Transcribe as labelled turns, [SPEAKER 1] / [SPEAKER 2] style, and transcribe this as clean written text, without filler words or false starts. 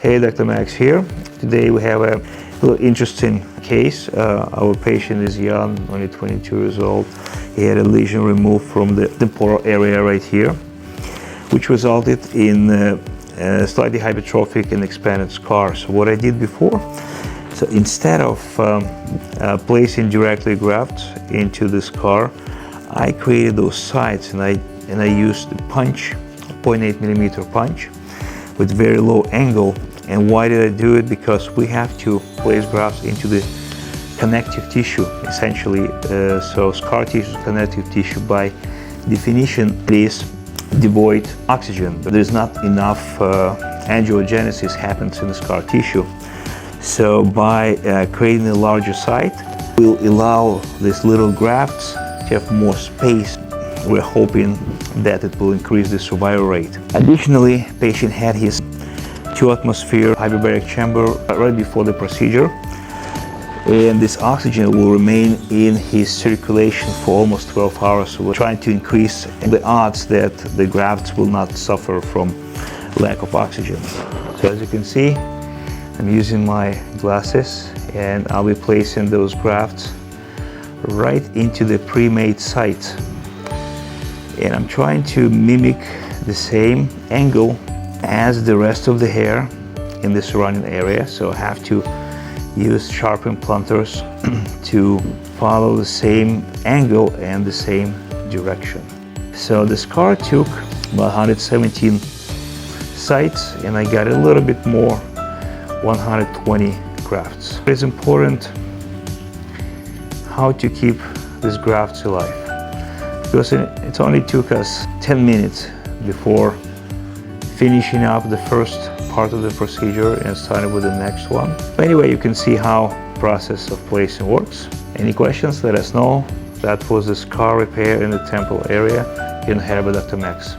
[SPEAKER 1] Hey, Dr. Max here. Today we have a little interesting case. Our patient is young, only 22 years old. He had a lesion removed from the temporal area right here, which resulted in a slightly hypertrophic and expanded scar. So what I did before, so instead of placing directly grafts into the scar, I created those sites and I used the punch, 0.8 millimeter punch with very low angle. And why did I do it? Because we have to place grafts into the connective tissue, essentially. So scar tissue is connective tissue. By definition, it is devoid oxygen. But there's not enough angiogenesis happens in the scar tissue. So by creating a larger site, we'll allow these little grafts to have more space. We're hoping that it will increase the survival rate. Additionally, patient had his 2-atmosphere hyperbaric chamber right before the procedure, and this oxygen will remain in his circulation for almost 12 hours. So we're trying to increase the odds that the grafts will not suffer from lack of oxygen. So as you can see, I'm using my glasses and I'll be placing those grafts right into the pre-made site. And I'm trying to mimic the same angle as the rest of the hair in the surrounding area. So I have to use sharp implanters to follow the same angle and the same direction. So the scar took about 117 sites and I got a little bit more, 120 grafts. It's important how to keep these grafts alive, because it only took us 10 minutes before finishing up the first part of the procedure and starting with the next one. Anyway, you can see how the process of placing works. Any questions, let us know. That was the scar repair in the temple area in Dr. Max.